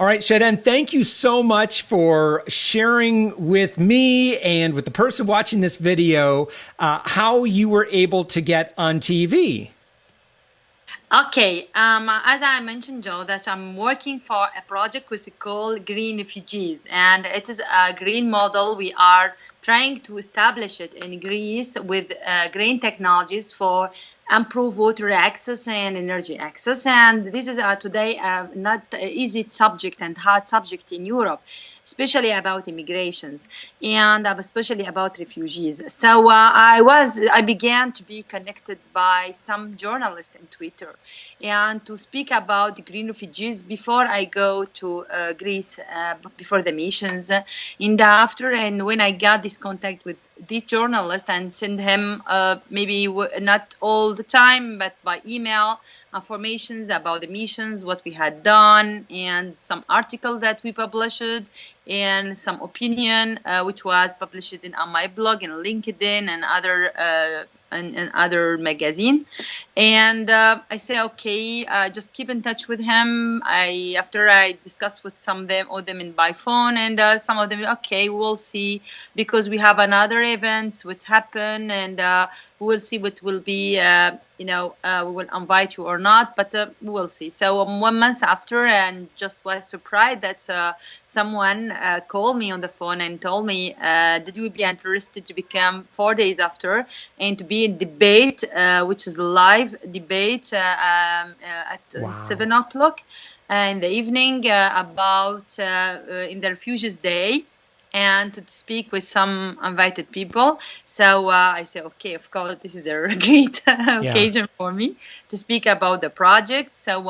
All right, Chaden, thank you so much for sharing with me and with the person watching this video how you were able to get on TV. Okay, as I mentioned, Joe, that I'm working for a project which is called Green Refugees, and it is a green model. We are trying to establish it in Greece with green technologies for improve water access and energy access. And this is today not an easy subject and hard subject in Europe, especially about immigrations and especially about refugees. So I began to be connected by some journalists on Twitter and to speak about green refugees before I go to Greece, before the missions. In the after, and when I got this contact with this journalist and send him maybe not all the time, but by email, informations about the missions, what we had done, and some article that we published, and some opinion which was published on my blog and LinkedIn and other magazine. And I say, okay, just keep in touch with him. After I discussed with some of them by phone, and some of them, okay, we'll see, because we have another events which happen, and we will see what will be, we will invite you or not, but we'll see. So 1 month after, and just was surprised that someone called me on the phone and told me that you would be interested to become 4 days after and to be in debate, which is a live debate at 7 o'clock in the evening about in the Refugees Day, and to speak with some invited people. So I say, okay, of course, this is a great occasion for me to speak about the project. So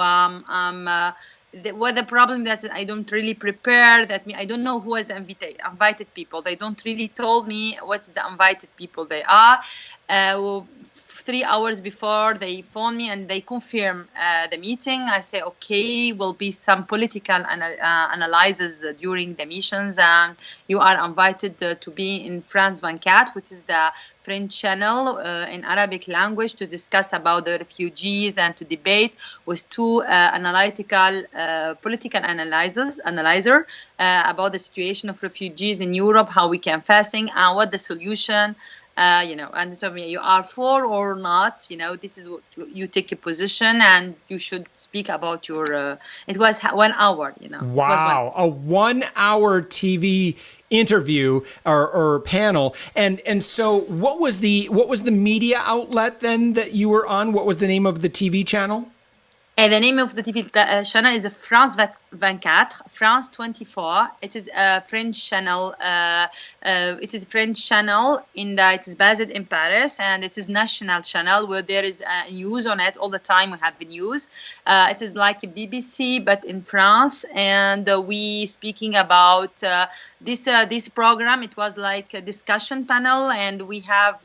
the problem that I don't really prepare, I don't know who are the invited people. They don't really told me what's the invited people they are. 3 hours before they phone me and they confirm the meeting, I say, okay, will be some political analysis during the missions, and you are invited to be in France24, which is the French channel in Arabic language, to discuss about the refugees and to debate with two analytical political analyzer about the situation of refugees in Europe, how we can facing and what the solution. And so you are for or not, this is what you take a position, and you should speak about your, it was 1 hour, Wow. A 1 hour TV interview or panel. And so what was the media outlet then that you were on? What was the name of the TV channel? The name of the TV channel is France24. It is a French channel. It is a French channel it is based in Paris, and it is national channel where there is news on it all the time. We have the news. It is like a BBC but in France, and we speaking about this program. It was like a discussion panel, and we have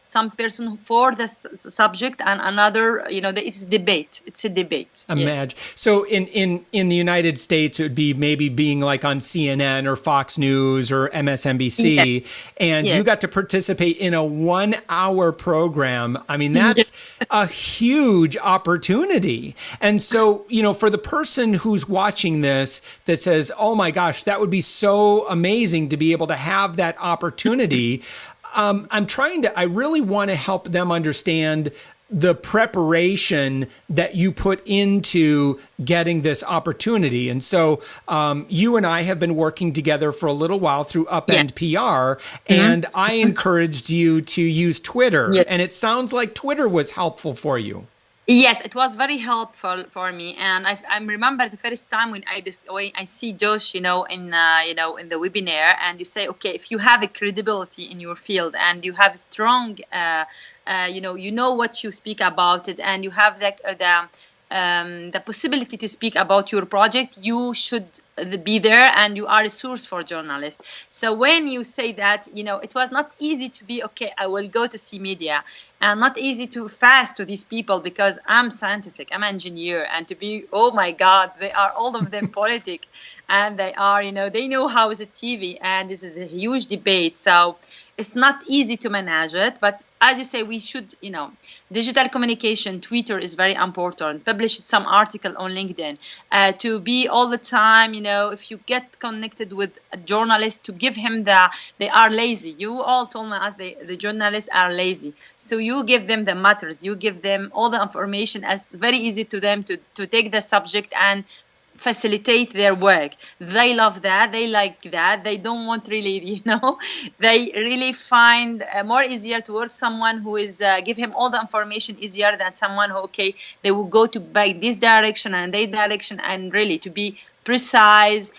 some person for the subject and another, it's debate. It's a debate. Imagine. Yeah. So in the United States, it would be maybe being like on CNN or Fox News or MSNBC. Yes. And you got to participate in a 1 hour program. I mean, that's a huge opportunity. And so, for the person who's watching this that says, oh my gosh, that would be so amazing to be able to have that opportunity. I really want to help them understand the preparation that you put into getting this opportunity. And so you and I have been working together for a little while through Upend PR, and I encouraged you to use Twitter. And it sounds like Twitter was helpful for you. Yes, it was very helpful for me, and I remember the first time when I see Josh, in the webinar, and you say, okay, if you have a credibility in your field and you have a strong, you know what you speak about it, and you have the possibility to speak about your project, you should be there, and you are a source for journalists. So when you say that, it was not easy to be, okay, I will go to see media, and not easy to fast to these people, because I'm scientific, I'm engineer, and to be, oh my God, they are all of them politic, and they are, they know how is it TV, and this is a huge debate. So it's not easy to manage it. But as you say, we should, digital communication, Twitter is very important. Publish some article on LinkedIn. To be all the time, if you get connected with a journalist, to give him they are lazy. You all told me the journalists are lazy. So you give them the matters. You give them all the information as very easy to them to take the subject and facilitate their work. They love that. They like that. They don't want really, they really find more easier to work someone who is give him all the information easier than someone who, they will go to by this direction and that direction, and really to be precise.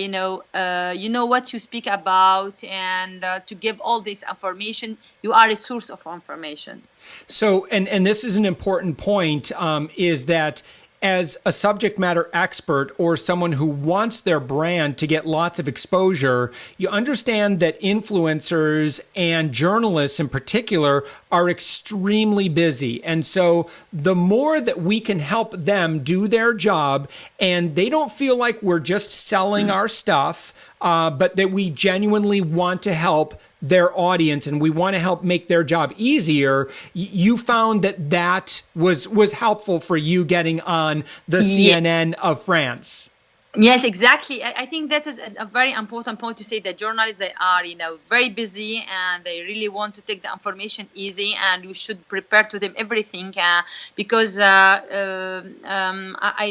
You know what you speak about, and to give all this information. You are a source of information. So, and this is an important point, is that as a subject matter expert or someone who wants their brand to get lots of exposure, you understand that influencers and journalists in particular are extremely busy. And so the more that we can help them do their job and they don't feel like we're just selling our stuff, but that we genuinely want to help their audience and we want to help make their job easier, you found that was helpful for you getting on the CNN of France. Yes, exactly. I think that is a very important point to say that journalists, they are, very busy and they really want to take the information easy, and you should prepare to them everything because I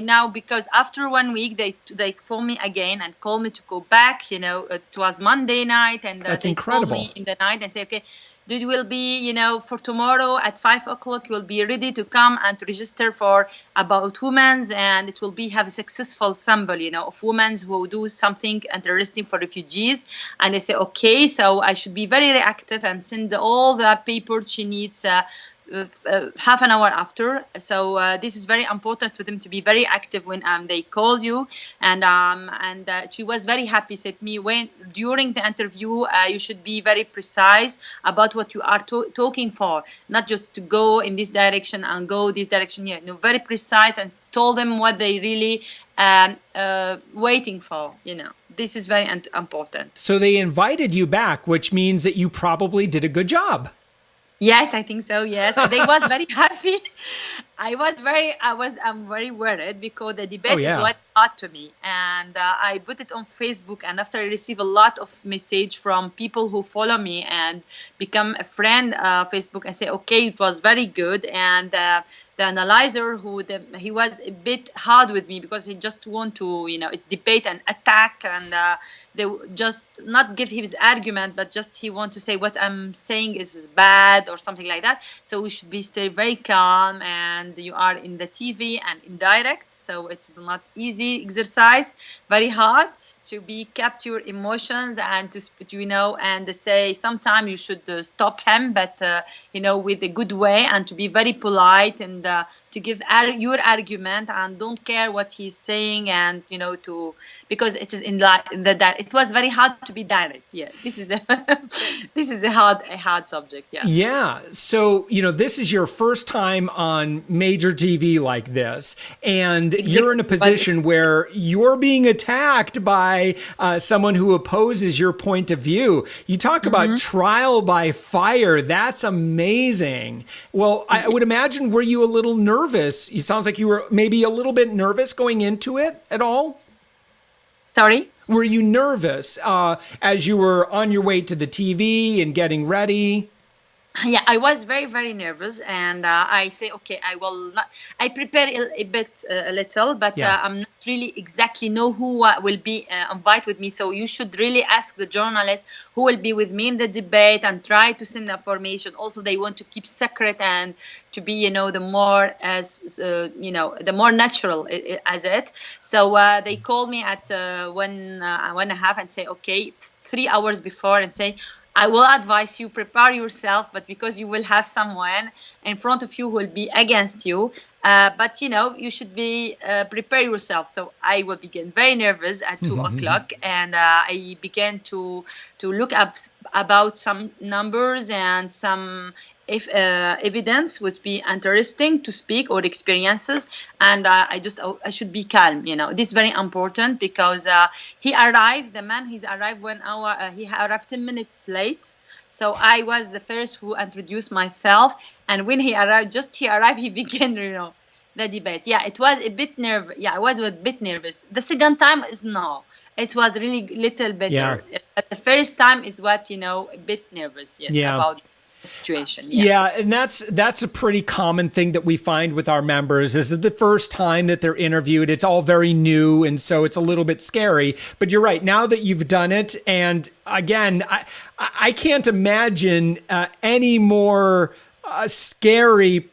now, because after 1 week, they phone me again and call me to go back. It was Monday night, and that's they incredible. call me in the night and say, okay, it will be, for tomorrow at 5 o'clock, you will be ready to come and to register for about women's, and it will be have a successful sample, of women who do something interesting for refugees. And I say, okay, so I should be very reactive and send all the papers she needs half an hour after. So this is very important for them to be very active when they call you. And she was very happy, said me, when during the interview you should be very precise about what you are talking for, not just to go in this direction and go this direction here. Very precise, and told them what they really waiting for. This is very important. So they invited you back, which means that you probably did a good job. Yes, I think so. Yes, they was very happy. I'm very worried because the debate is what hot to me, and I put it on Facebook. And after I receive a lot of message from people who follow me and become a friend Facebook, and say, okay, it was very good. And the analyzer he was a bit hard with me because he just want to it's debate and attack, and they just not give his argument, but just he want to say what I'm saying is bad or something like that. So we should stay very calm, and you are in the TV and indirect, so it is not easy exercise, very hard to be capture emotions and to and say sometimes you should stop him, but with a good way, and to be very polite, and to give your argument, and don't care what he's saying, and because it is that it was very hard to be direct. This is a hard subject. So this is your first time on major TV like this, and you're in a position where you're being attacked by someone who opposes your point of view. You talk about trial by fire. That's amazing. Well, I would imagine, were you a little nervous? It sounds like you were maybe a little bit nervous going into it at all? Sorry? Were you nervous as you were on your way to the TV and getting ready? Yeah, I was very, very nervous, and I say, okay, I will not. I prepare a bit, a little, but I'm not really exactly know who will be invite with me. So you should really ask the journalist who will be with me in the debate, and try to send information. Also, they want to keep secret and to be, the more the more natural as it. So they call me at 1:30 and say, okay, 3 hours before, and say, I will advise you, prepare yourself, but because you will have someone in front of you who will be against you, but you should be prepare yourself. So I will begin very nervous at 2 o'clock, and I began to look up about some numbers and some evidence would be interesting to speak, or experiences, and I should be calm. This is very important because he arrived. The man, he's arrived 1 hour. He arrived 10 minutes late. So I was the first who introduced myself. And when he arrived, he began, the debate. Yeah, it was a bit nervous. Yeah, I was a bit nervous. The second time is no. It was really little better. Yeah. But the first time is what, a bit nervous, yes, Yeah. about the situation. Yeah, and that's a pretty common thing that we find with our members. This is the first time that they're interviewed. It's all very new, and so it's a little bit scary. But you're right. Now that you've done it, and again, I can't imagine any more scary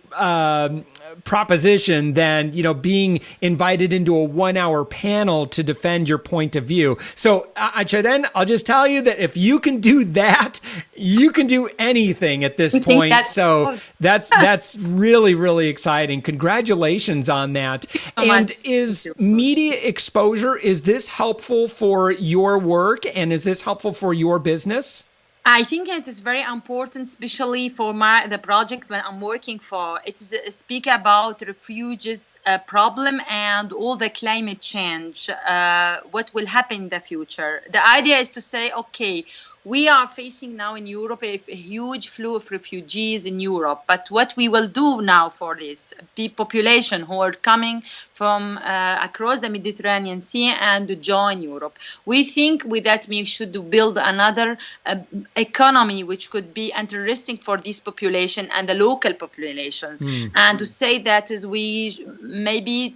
proposition than, being invited into a 1-hour panel to defend your point of view. So, Chaden, I'll just tell you that if you can do that, you can do anything at this point. So that's really, really exciting. Congratulations on that. And is media exposure, is this helpful for your work? And is this helpful for your business? I think it is very important, especially for the project that I'm working for. It is speak about refugees problem and all the climate change, what will happen in the future. The idea is to say, okay, we are facing now in Europe a huge flow of refugees in Europe. But what we will do now for this population who are coming from across the Mediterranean Sea and join Europe, we think with that we should build another economy which could be interesting for this population and the local populations. And to say that is we maybe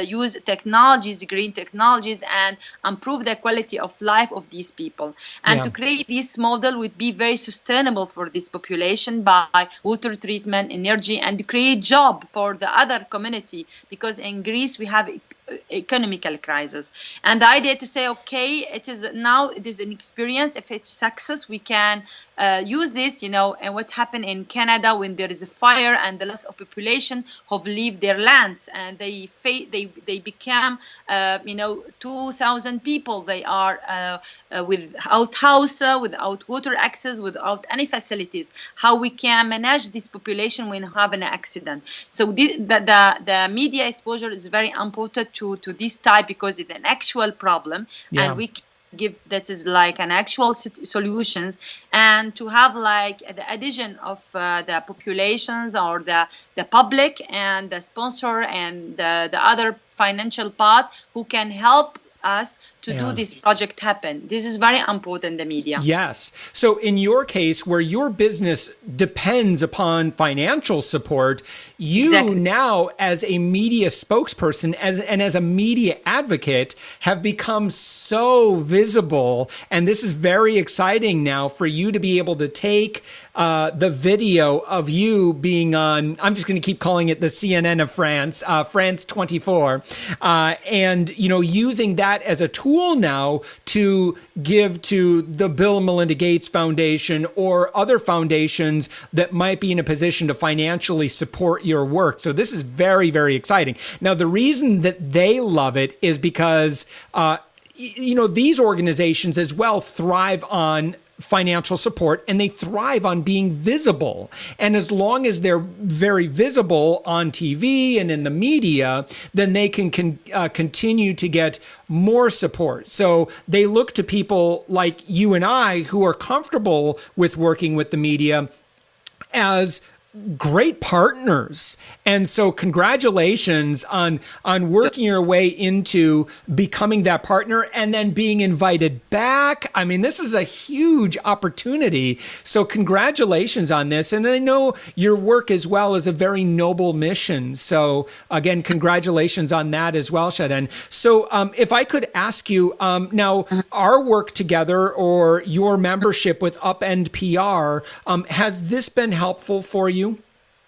use technologies, green technologies, and improve the quality of life of these people. And to create this model would be very sustainable for this population by water treatment, energy, and create job for the other community, because in Greece we have economical crisis. And the idea to say, okay, it is an experience. If it's success, we can use this, and what happened in Canada when there is a fire and the loss of population who leave their lands, and they become 2,000 people. They are without house, without water access, without any facilities. How we can manage this population when have an accident? So the media exposure is very important to this type, because it's an actual problem, and we give that is like an actual solutions, and to have like the addition of the populations or the public and the sponsor and the other financial part who can help us to do this project happen. This is very important, the media. Yes. So in your case, where your business depends upon financial support, you now as a media spokesperson and as a media advocate have become so visible. And this is very exciting now for you to be able to take the video of you being on, I'm just going to keep calling it the CNN of France, France24, and, using that as a tool now to give to the Bill and Melinda Gates Foundation or other foundations that might be in a position to financially support your work. So this is very, very exciting. Now, the reason that they love it is because, these organizations as well thrive on financial support, and they thrive on being visible. And as long as they're very visible on TV and in the media, then they can continue to get more support. So they look to people like you and I who are comfortable with working with the media as great partners. And so congratulations on working your way into becoming that partner and then being invited back. I mean, this is a huge opportunity. So congratulations on this. And I know your work as well is a very noble mission. So again, congratulations on that as well, Chaden. So if I could ask you now, our work together or your membership with Upend PR, has this been helpful for you?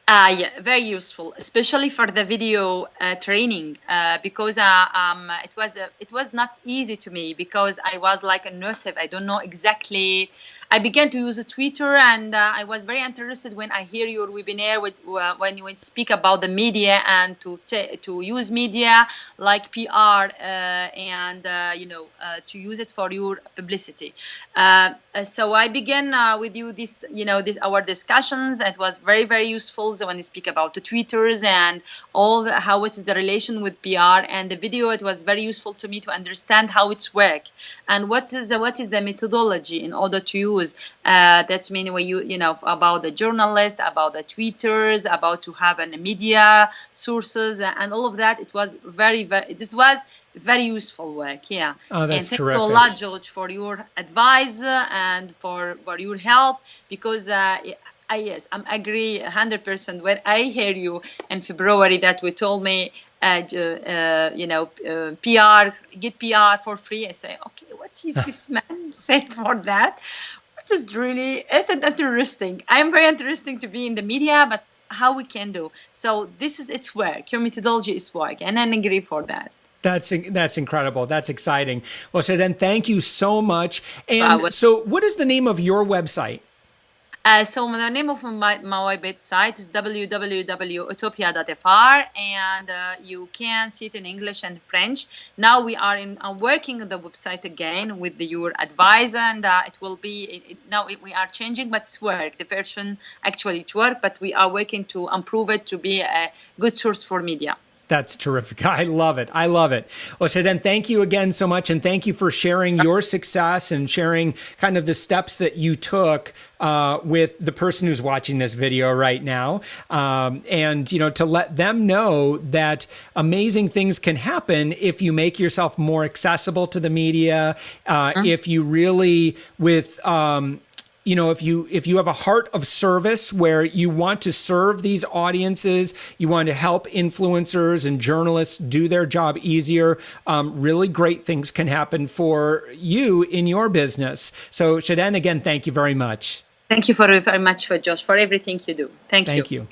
Yeah, very useful, especially for the video training, because it was not easy to me, because I was like a nurse. I don't know exactly. I began to use Twitter, and I was very interested when I hear your webinar when you speak about the media and to use media like PR and to use it for your publicity. So I began with you this our discussions. It was very, very useful. skills when you speak about the tweeters and how it's the relation with PR. And the video, it was very useful to me to understand how it's work and what is the methodology in order to use. That's meaning when you know about the journalist, about the tweeters, about to have an media sources and all of that. It was this was very useful work. Yeah. Oh, that's and terrific. Thank you a lot, George, for your advice and for your help, because yes, I agree 100%. When I hear you in February that we told me, PR, get PR for free, I say, okay, what is this man saying for that? Which is really, it's interesting. I'm very interesting to be in the media, but how we can do. So it's work. Your methodology is work, and I agree for that. That's incredible. That's exciting. Well, Chaden, thank you so much. And so what is the name of your website? So the name of my website is www.utopia.fr, and you can see it in English and French. Now we are working on the website again with your advisor, and it will be now we are changing, but it's work. The version actually it's work, but we are working to improve it to be a good source for media. That's terrific. I love it. I love it. Well, Chaden, thank you again so much. And thank you for sharing your success and sharing kind of the steps that you took with the person who's watching this video right now. And, you know, to let them know that amazing things can happen if you make yourself more accessible to the media, if you really you know, if you have a heart of service where you want to serve these audiences, you want to help influencers and journalists do their job easier, really great things can happen for you in your business. So Chaden, again, thank you very much. Thank you very much, Josh, for everything you do. Thank you. Thank you.